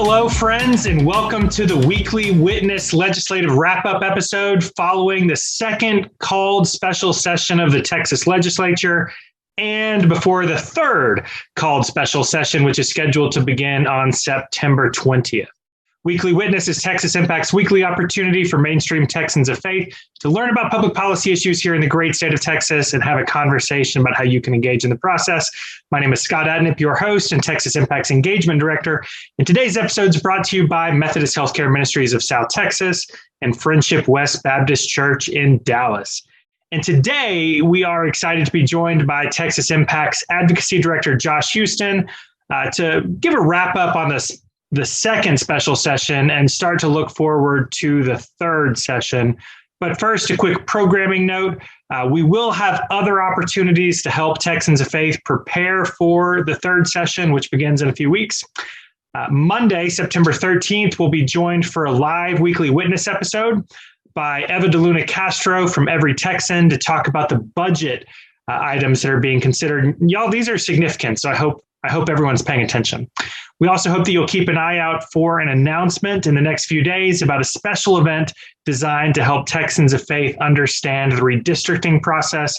Hello, friends, and welcome to the weekly Witness Legislative Wrap-Up episode following the second called special session of the Texas Legislature and before the third called special session, which is scheduled to begin on September 20th. Weekly Witness is Texas Impact's weekly opportunity for mainstream Texans of faith to learn about public policy issues here in the great state of Texas and have a conversation about how you can engage in the process. My name is Scott Adnip, your host and Texas Impact's Engagement Director. And today's episode is brought to you by Methodist Healthcare Ministries of South Texas and Friendship West Baptist Church in Dallas. And today we are excited to be joined by Texas Impact's Advocacy Director, Josh Houston, to give a wrap up on the second special session and start to look forward to the third session. But first, a quick programming note. We will have other opportunities to help Texans of Faith prepare for the third session, which begins in a few weeks. Monday, September 13th, we'll be joined for a live weekly witness episode by Eva DeLuna Castro from Every Texan to talk about the budget items that are being considered. Y'all, these are significant, so I hope everyone's paying attention. We also hope that you'll keep an eye out for an announcement in the next few days about a special event designed to help Texans of faith understand the redistricting process,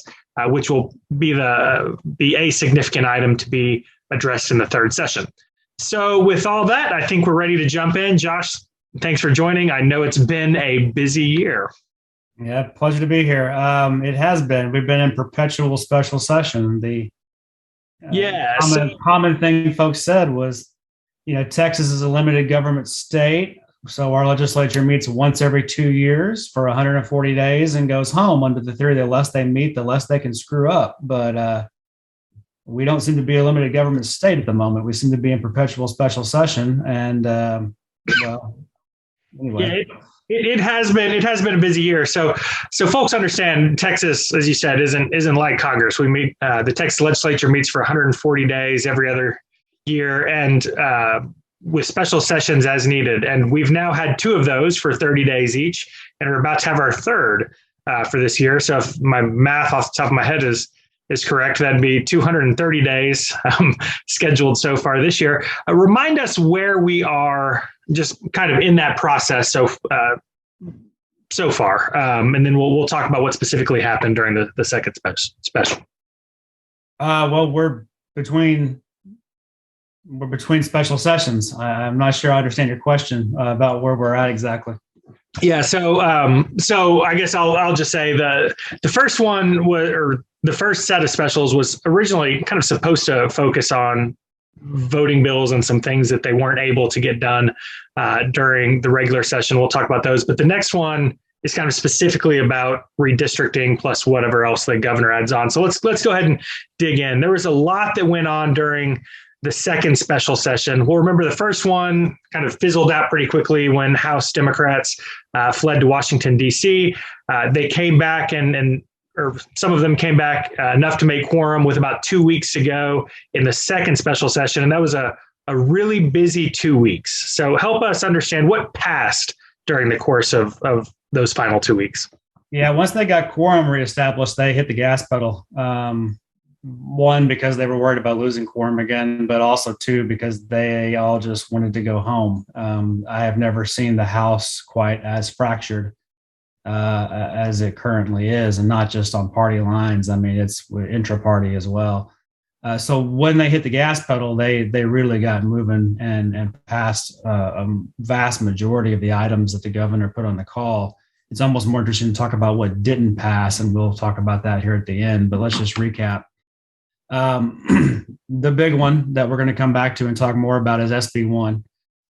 which will be a significant item to be addressed in the third session. So with all that, I think we're ready to jump in. Josh, thanks for joining. I know it's been a busy year. Yeah, pleasure to be here. It has been. We've been in perpetual special session. The common thing folks said was, Texas is a limited government state, so our legislature meets once every 2 years for 140 days and goes home under the theory that the less they meet, the less they can screw up. But we don't seem to be a limited government state at the moment. We seem to be in perpetual special session. And anyway. Yeah, it has been a busy year. So folks understand Texas, as you said, isn't like Congress. We meet the Texas Legislature meets for 140 days every other year and with special sessions as needed. And we've now had two of those for 30 days each, and we're about to have our third for this year. So if my math off the top of my head is correct, that'd be 230 days scheduled so far this year. Remind us where we are just kind of in that process so far. And then we'll talk about what specifically happened during the second special. Well, we're between special sessions. I'm not sure I understand your question about where we're at exactly. Yeah. So I guess I'll just say the first one the first set of specials was originally kind of supposed to focus on voting bills and some things that they weren't able to get done during the regular session. We'll talk about those. But the next one is kind of specifically about redistricting plus whatever else the governor adds on. So let's go ahead and dig in. There was a lot that went on during the second special session. We'll remember the first one kind of fizzled out pretty quickly when House Democrats fled to Washington, D.C. They came back or some of them came back enough to make quorum with about 2 weeks to go in the second special session. And that was a really busy 2 weeks. So help us understand what passed during the course of those final 2 weeks. Yeah, once they got quorum reestablished, they hit the gas pedal. One, because they were worried about losing quorum again, but also two, because they all just wanted to go home. I have never seen the House quite as fractured as it currently is, and not just on party lines. I mean, it's intra-party as well. So when they hit the gas pedal, they really got moving and passed a vast majority of the items that the governor put on the call. It's almost more interesting to talk about what didn't pass, and we'll talk about that here at the end. But let's just recap. The big one that we're going to come back to and talk more about is SB 1.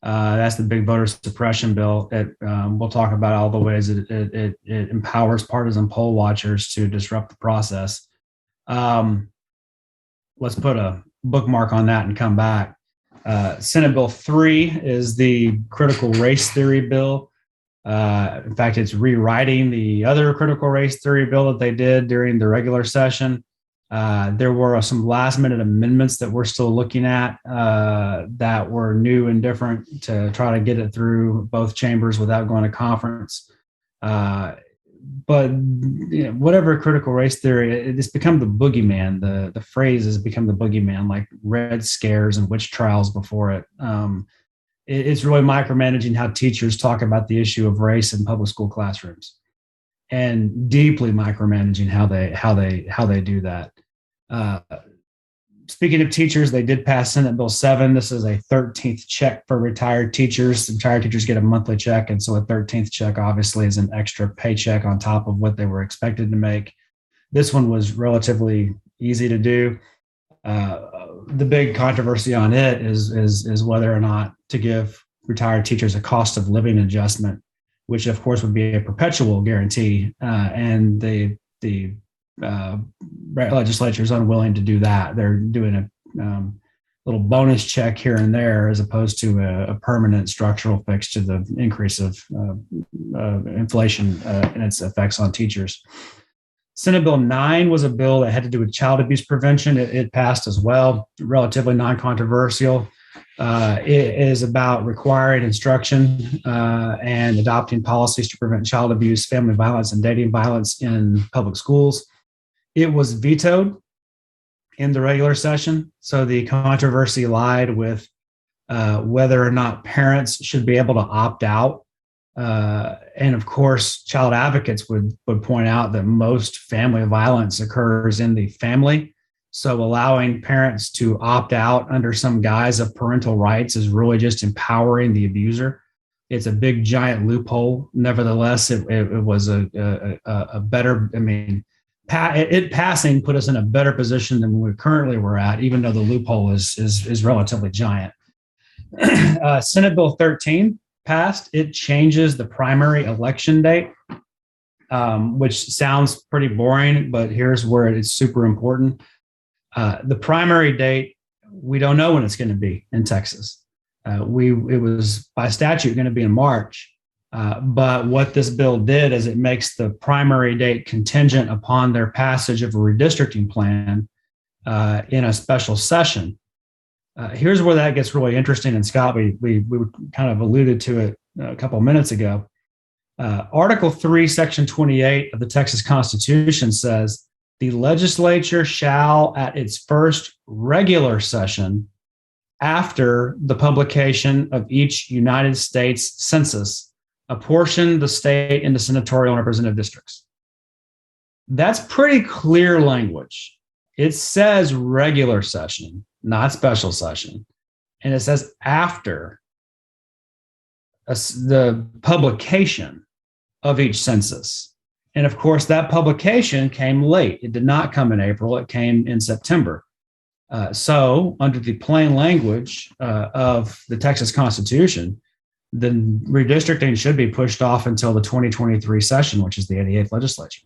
That's the big voter suppression bill. We'll talk about all the ways it empowers partisan poll watchers to disrupt the process. Let's put a bookmark on that and come back. Senate Bill 3 is the critical race theory bill. In fact, it's rewriting the other critical race theory bill that they did during the regular session. There were some last minute amendments that we're still looking at that were new and different to try to get it through both chambers without going to conference. But whatever critical race theory, it's become the boogeyman. The phrase has become the boogeyman, like Red Scares and witch trials before it. it's really micromanaging how teachers talk about the issue of race in public school classrooms, and deeply micromanaging how they do that. Speaking of teachers, they did pass Senate Bill 7. This is a 13th check for retired teachers. Retired teachers get a monthly check, and so a 13th check obviously is an extra paycheck on top of what they were expected to make. This one was relatively easy to do. The big controversy on it is whether or not to give retired teachers a cost of living adjustment, which of course would be a perpetual guarantee, and the legislature is unwilling to do that. They're doing a little bonus check here and there, as opposed to a permanent structural fix to the increase of inflation and its effects on teachers. Senate Bill 9 was a bill that had to do with child abuse prevention. It passed as well, relatively non-controversial. It is about requiring instruction and adopting policies to prevent child abuse, family violence, and dating violence in public schools. It was vetoed in the regular session, so the controversy lied with whether or not parents should be able to opt out. And of course, child advocates would point out that most family violence occurs in the family. So allowing parents to opt out under some guise of parental rights is really just empowering the abuser. It's a big, giant loophole. Nevertheless, it was a better, it passing put us in a better position than we currently were at, even though the loophole is relatively giant. Senate Bill 13 passed. It changes the primary election date, which sounds pretty boring, but here's where it's super important. The primary date, we don't know when it's going to be in Texas. It was by statute going to be in March. But what this bill did is it makes the primary date contingent upon their passage of a redistricting plan in a special session. Here's where that gets really interesting. And Scott, we kind of alluded to it a couple of minutes ago. Article 3, Section 28 of the Texas Constitution says, the legislature shall, at its first regular session after the publication of each United States Census, apportion the state into senatorial and representative districts. That's pretty clear language. It says regular session, not special session. And it says after the publication of each census. And of course, that publication came late. It did not come in April. It came in September. So under the plain language of the Texas Constitution, the redistricting should be pushed off until the 2023 session, which is the 88th legislature.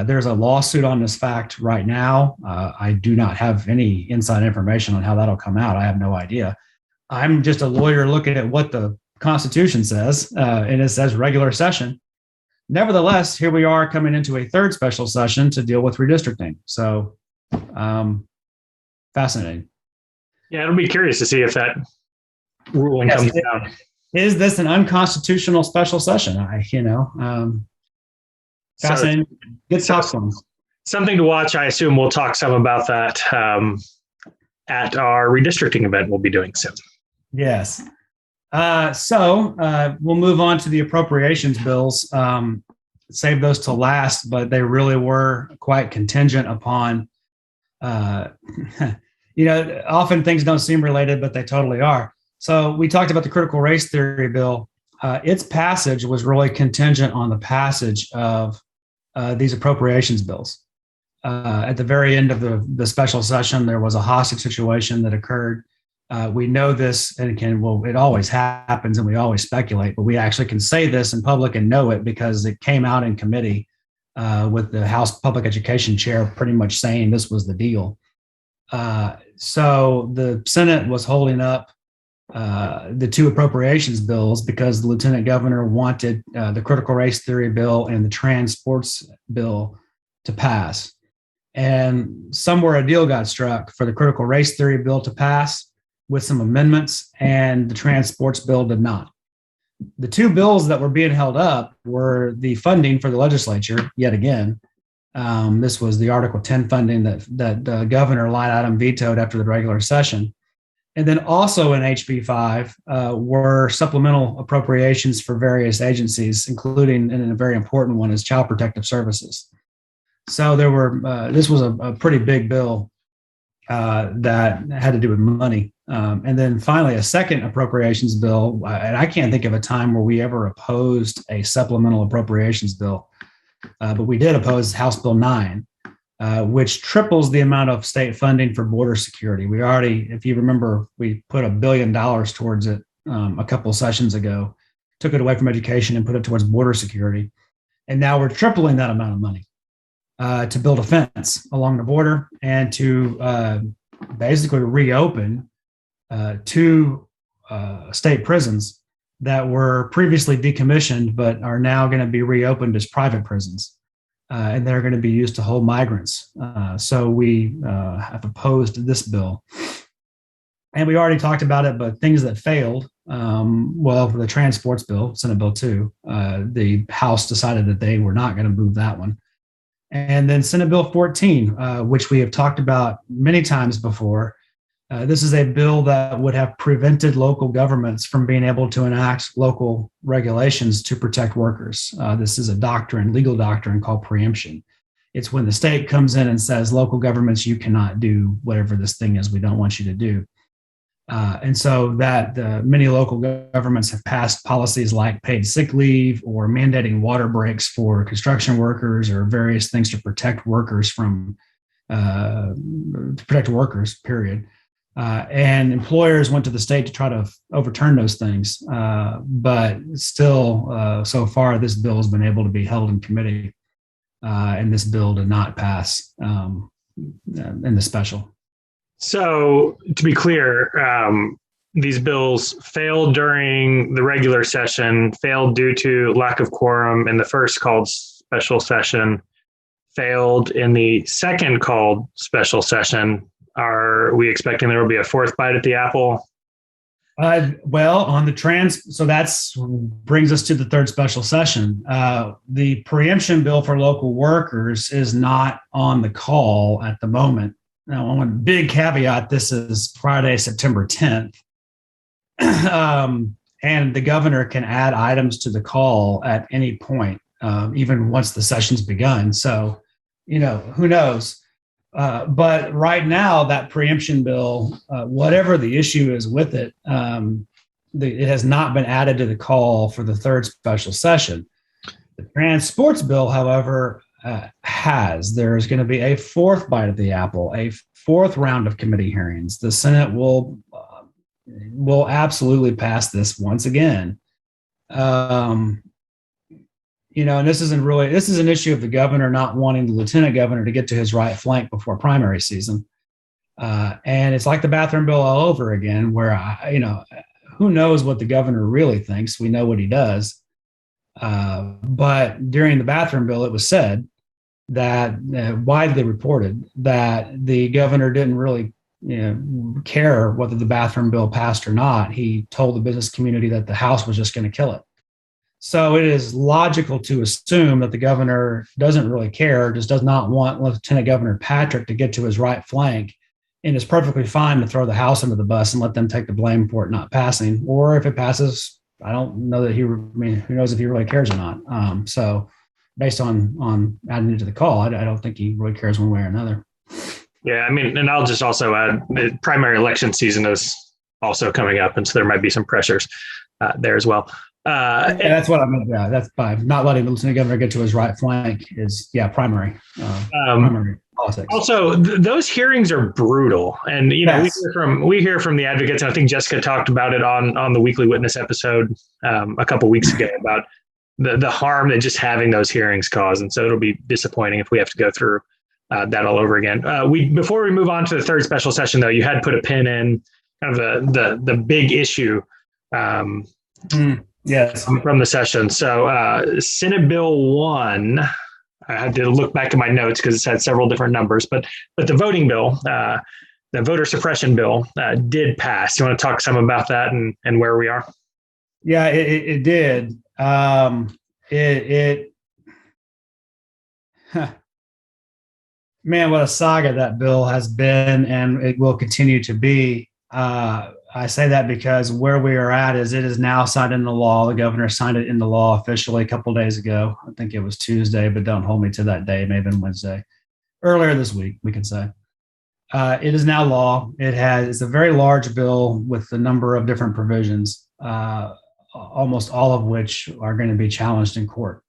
There's a lawsuit on this fact right now. I do not have any inside information on how that'll come out. I have no idea. I'm just a lawyer looking at what the Constitution says, and it says regular session. Nevertheless, here we are coming into a third special session to deal with redistricting. So fascinating. Yeah, it'll be curious to see if that ruling comes down. Is this an unconstitutional special session? Fascinating. Good talk. Something to watch. I assume we'll talk some about that at our redistricting event we'll be doing soon. Yes. So we'll move on to the appropriations bills. Save those to last, but they really were quite contingent upon, often things don't seem related, but they totally are. So we talked about the critical race theory bill. Its passage was really contingent on the passage of these appropriations bills. At the very end of the special session, there was a hostage situation that occurred. We know this, and it always happens, and we always speculate, but we actually can say this in public and know it because it came out in committee with the House Public Education chair pretty much saying this was the deal. So the Senate was holding up the two appropriations bills because the lieutenant governor wanted the critical race theory bill and the trans sports bill to pass. And somewhere a deal got struck for the critical race theory bill to pass with some amendments, and the trans sports bill did not. The two bills that were being held up were the funding for the legislature, yet again. This was the Article 10 funding that the governor line item vetoed after the regular session. And then also in HB 5 were supplemental appropriations for various agencies, including, and a very important one is Child Protective Services. So there were, this was a pretty big bill that had to do with money. And then finally, a second appropriations bill, and I can't think of a time where we ever opposed a supplemental appropriations bill, but we did oppose House Bill 9, which triples the amount of state funding for border security. We already, if you remember, we put $1 billion towards it a couple of sessions ago, took it away from education and put it towards border security. And now we're tripling that amount of money to build a fence along the border and to basically reopen two state prisons that were previously decommissioned, but are now going to be reopened as private prisons. And they're going to be used to hold migrants. So we have opposed this bill. And we already talked about it, but things that failed, well, the transports bill, Senate Bill 2, the House decided that they were not going to move that one. And then Senate Bill 14, which we have talked about many times before. This is a bill that would have prevented local governments from being able to enact local regulations to protect workers. This is a doctrine, legal doctrine called preemption. It's when the state comes in and says, local governments, you cannot do whatever this thing is we don't want you to do. And so that many local governments have passed policies like paid sick leave or mandating water breaks for construction workers or various things to protect workers from, period. And employers went to the state to try to overturn those things. But still, so far, this bill has been able to be held in committee. And this bill did not pass in the special. So to be clear, these bills failed during the regular session, failed due to lack of quorum in the first called special session, failed in the second called special session. Are we expecting there will be a fourth bite at the apple? Well, on the so that's brings us to the third special session. The preemption bill for local workers is not on the call at the moment. Now, one big caveat, this is Friday, September 10th. And the governor can add items to the call at any point, even once the session's begun. So, who knows? But right now, that preemption bill, whatever the issue is with it, it has not been added to the call for the third special session. The transports bill, however, has. There's going to be a fourth bite at the apple, a fourth round of committee hearings. The Senate will absolutely pass this once again. And this is an issue of the governor not wanting the lieutenant governor to get to his right flank before primary season. And it's like the bathroom bill all over again, where, who knows what the governor really thinks? We know what he does. But during the bathroom bill, it was said that widely reported that the governor didn't really care whether the bathroom bill passed or not. He told the business community that the House was just going to kill it. So it is logical to assume that the governor doesn't really care, just does not want Lieutenant Governor Patrick to get to his right flank, and is perfectly fine to throw the House under the bus and let them take the blame for it not passing. Or if it passes, I don't know that who knows if he really cares or not. So based on adding it to the call, I don't think he really cares one way or another. Yeah, and I'll just also add the primary election season is also coming up, and so there might be some pressures there as well. That's what I meant. Yeah, that's by not letting the lieutenant governor get to his right flank is primary politics. Also, those hearings are brutal, and yes. we hear from the advocates. And I think Jessica talked about it on the Weekly Witness episode a couple weeks ago about the harm that just having those hearings cause, and so it'll be disappointing if we have to go through that all over again. Before we move on to the third special session, though, you had put a pin in kind of the big issue. Yes, from the session. So Senate Bill 1, I had to look back at my notes because it's had several different numbers, but the voting bill, the voter suppression bill did pass. You want to talk some about that and where we are? Yeah, it did. Man, what a saga that bill has been, and it will continue to be. I say that because where we are at is it is now signed into law. The governor signed it into law officially a couple of days ago. I think it was Tuesday, but don't hold me to that day. It may have been Wednesday. Earlier this week, we can say. It is now law. It's a very large bill with a number of different provisions, almost all of which are going to be challenged in court.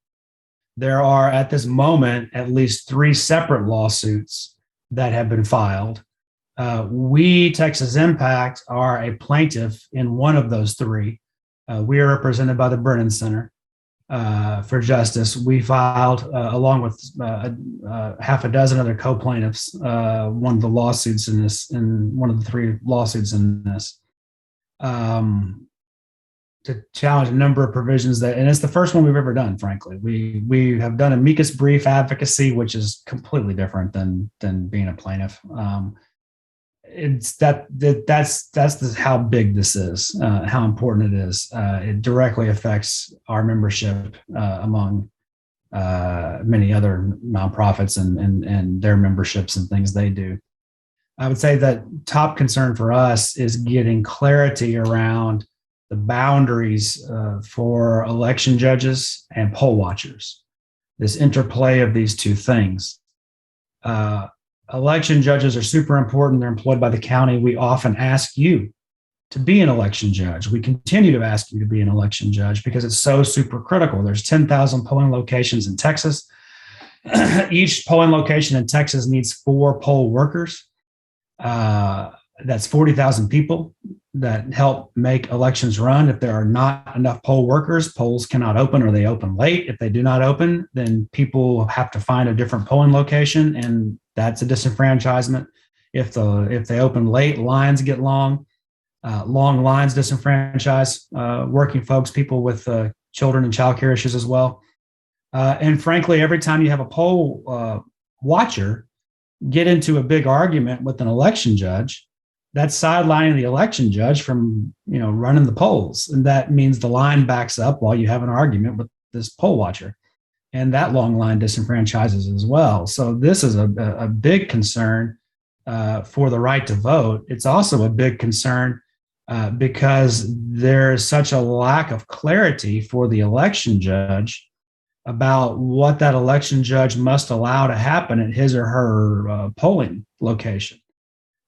There are at this moment at least 3 separate lawsuits that have been filed. We, Texas Impact, are a plaintiff in one of those 3. We are represented by the Brennan Center for Justice. We filed, along with half a dozen other co-plaintiffs, one of the lawsuits in this, and one of the 3 lawsuits in this, to challenge a number of provisions and it's the first one we've ever done. Frankly, we have done amicus brief advocacy, which is completely different than being a plaintiff. It's that's how big this is, how important it is. It directly affects our membership among many other nonprofits and their memberships and things they do. I would say that top concern for us is getting clarity around the boundaries for election judges and poll watchers. This interplay of these 2 things. Election judges are super important. They're employed by the county. We often ask you to be an election judge. We continue to ask you to be an election judge because it's so super critical. There's 10,000 polling locations in Texas. Each polling location in Texas needs 4 poll workers. That's 40,000 people that help make elections run. If there are not enough poll workers, polls cannot open or they open late. If they do not open, then people have to find a different polling location, and that's a disenfranchisement. If they open late, lines get long. Long lines disenfranchise working folks, people with children and childcare issues as well. And frankly, every time you have a poll watcher get into a big argument with an election judge, that's sidelining the election judge from running the polls, and that means the line backs up while you have an argument with this poll watcher, and that long line disenfranchises as well. So this is a big concern for the right to vote. It's also a big concern because there is such a lack of clarity for the election judge about what that election judge must allow to happen at his or her polling location.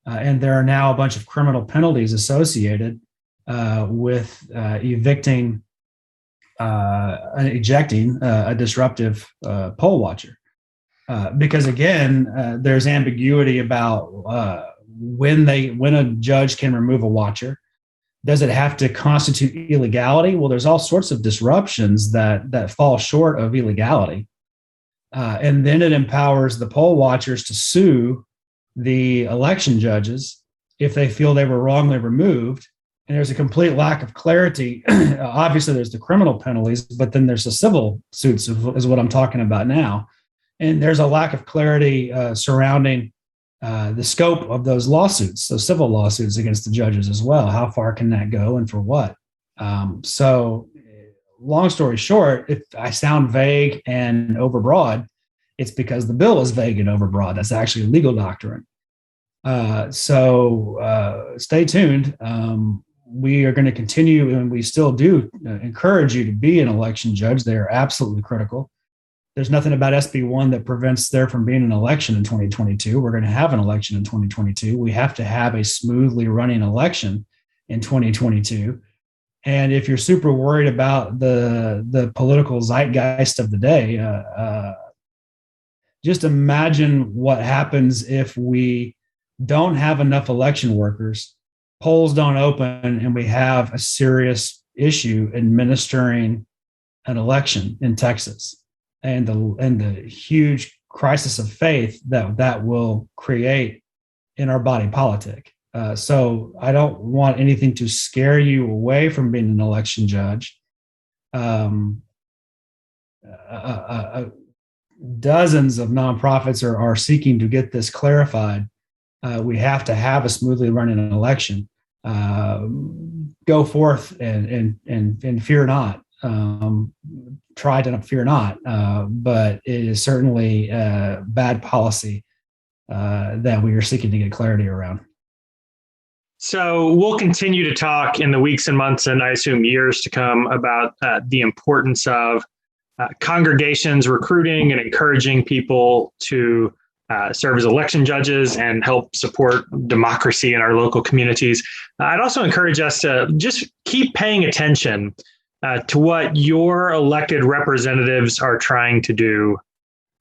And there are now a bunch of criminal penalties associated with ejecting a disruptive poll watcher. Because again, there's ambiguity about when a judge can remove a watcher. Does it have to constitute illegality? Well, there's all sorts of disruptions that fall short of illegality. And then it empowers the poll watchers to sue the election judges if they feel they were wrongly removed. And there's a complete lack of clarity. Obviously, there's the criminal penalties, but then there's the civil suits is what I'm talking about now. And there's a lack of clarity surrounding the scope of those lawsuits, so civil lawsuits against the judges as well. How far can that go and for what? So long story short, if I sound vague and overbroad, it's because the bill is vague and overbroad. That's actually legal doctrine. So stay tuned. We are going to continue, and we still do encourage you to be an election judge. They are absolutely critical. There's nothing about SB1 that prevents there from being an election in 2022. We're going to have an election in 2022. We have to have a smoothly running election in 2022. And if you're super worried about the political zeitgeist of the day, just imagine what happens if we don't have enough election workers, polls don't open, and we have a serious issue administering an election in Texas, and the huge crisis of faith that will create in our body politic. So I don't want anything to scare you away from being an election judge. Dozens of nonprofits are seeking to get this clarified. We have to have a smoothly running election. Go forth and fear not. Try to fear not, but it is certainly bad policy that we are seeking to get clarity around. So we'll continue to talk in the weeks and months, and I assume years to come, about the importance of congregations recruiting and encouraging people to serve as election judges and help support democracy in our local communities. I'd also encourage us to just keep paying attention to what your elected representatives are trying to do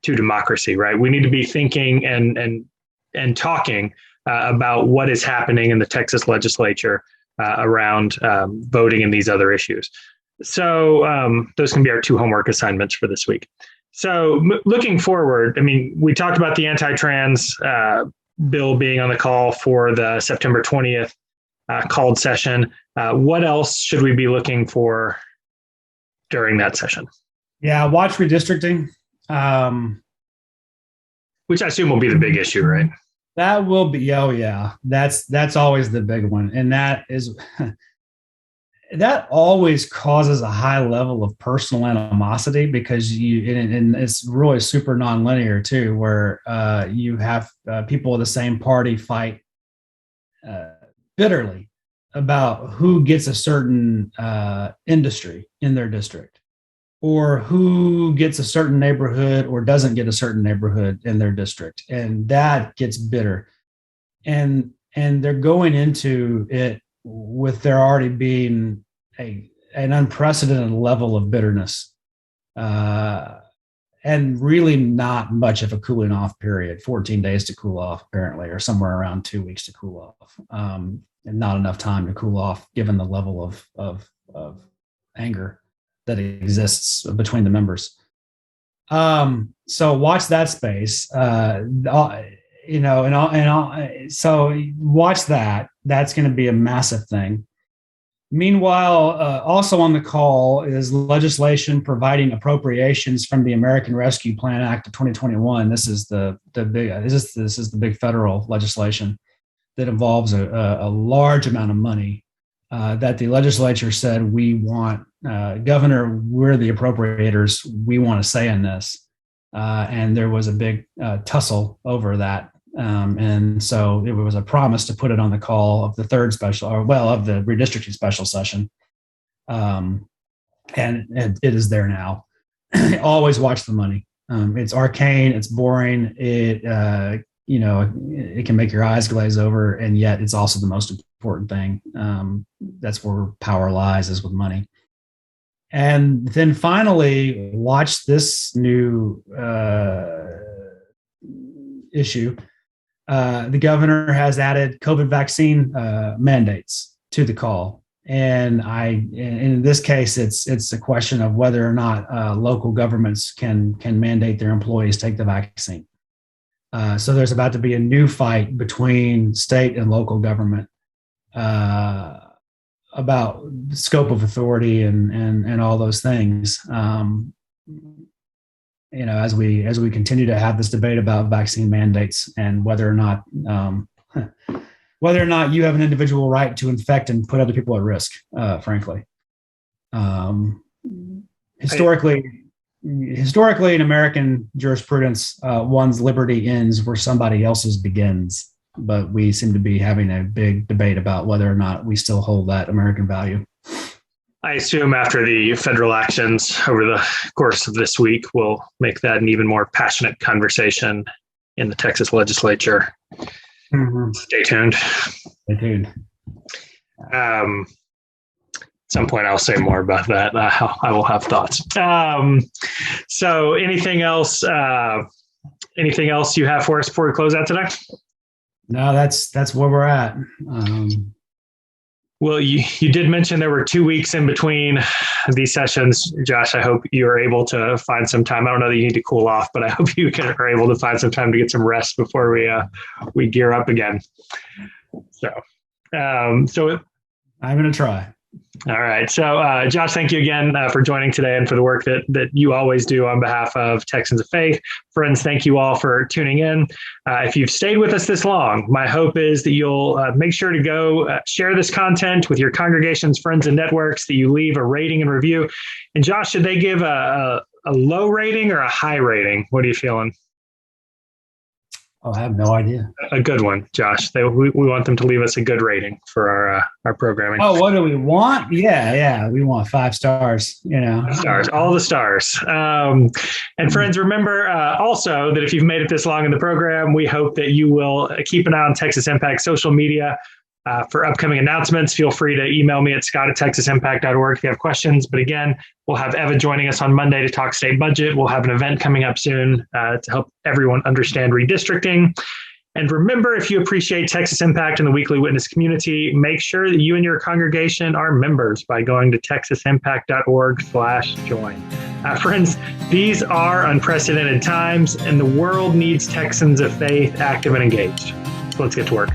to democracy, right? We need to be thinking and talking about what is happening in the Texas legislature around voting and these other issues. So those can be our 2 homework assignments for this week. So looking forward, I mean, we talked about the anti-trans bill being on the call for the September 20th called session. What else should we be looking for during that session? Yeah, watch redistricting. Which I assume will be the big issue, right? That will be, oh yeah, that's always the big one. And that is, that always causes a high level of personal animosity because and it's really super nonlinear too, where you have people of the same party fight bitterly about who gets a certain industry in their district, or who gets a certain neighborhood or doesn't get a certain neighborhood in their district. And that gets bitter. And they're going into it with there already being an unprecedented level of bitterness and really not much of a cooling off period, 14 days to cool off apparently, or somewhere around 2 weeks to cool off, and not enough time to cool off given the level of anger that exists between the members. So watch that space, so watch that. That's going to be a massive thing. Meanwhile, also on the call is legislation providing appropriations from the American Rescue Plan Act of 2021. This is the big federal legislation that involves a large amount of money that the legislature said, we want, Governor, we're the appropriators. We want a say in this. And there was a big tussle over that. And so it was a promise to put it on the call of the third special, of the redistricting special session. And it is there now. Always watch the money. It's arcane. It's boring. It can make your eyes glaze over, and yet it's also the most important thing. That's where power lies, is with money. And then finally, watch this new issue. The governor has added COVID vaccine mandates to the call. And in this case, it's a question of whether or not local governments can mandate their employees take the vaccine. So there's about to be a new fight between state and local government about scope of authority and all those things. As we continue to have this debate about vaccine mandates and whether or not you have an individual right to infect and put other people at risk, frankly. Historically, in American jurisprudence, one's liberty ends where somebody else's begins. But we seem to be having a big debate about whether or not we still hold that American value. I assume after the federal actions over the course of this week, we'll make that an even more passionate conversation in the Texas legislature. Mm-hmm. Stay tuned. Stay tuned. At some point, I'll say more about that. I will have thoughts. So anything else you have for us before we close out today? No, that's where we're at. Well, you did mention there were 2 weeks in between these sessions. Josh, I hope you are able to find some time. I don't know that you need to cool off, but I hope you are able to find some time to get some rest before we gear up again. So I'm going to try. All right. So, Josh, thank you again for joining today and for the work that you always do on behalf of Texans of Faith. Friends, thank you all for tuning in. If you've stayed with us this long, my hope is that you'll make sure to go share this content with your congregations, friends, and networks, that you leave a rating and review. And Josh, should they give a low rating or a high rating? What are you feeling? Oh, I have no idea. A good one, Josh. We want them to leave us a good rating for our programming. Oh, what do we want? Yeah. We want 5 stars, Stars, all the stars. And friends, remember also that if you've made it this long in the program, we hope that you will keep an eye on Texas Impact social media for upcoming announcements. Feel free to email me at scott@texasimpact.org if you have questions. But again, we'll have Eva joining us on Monday to talk state budget. We'll have an event coming up soon to help everyone understand redistricting. And remember, if you appreciate Texas Impact and the Weekly Witness community, make sure that you and your congregation are members by going to texasimpact.org/join. Friends, these are unprecedented times, and the world needs Texans of faith active and engaged. So let's get to work.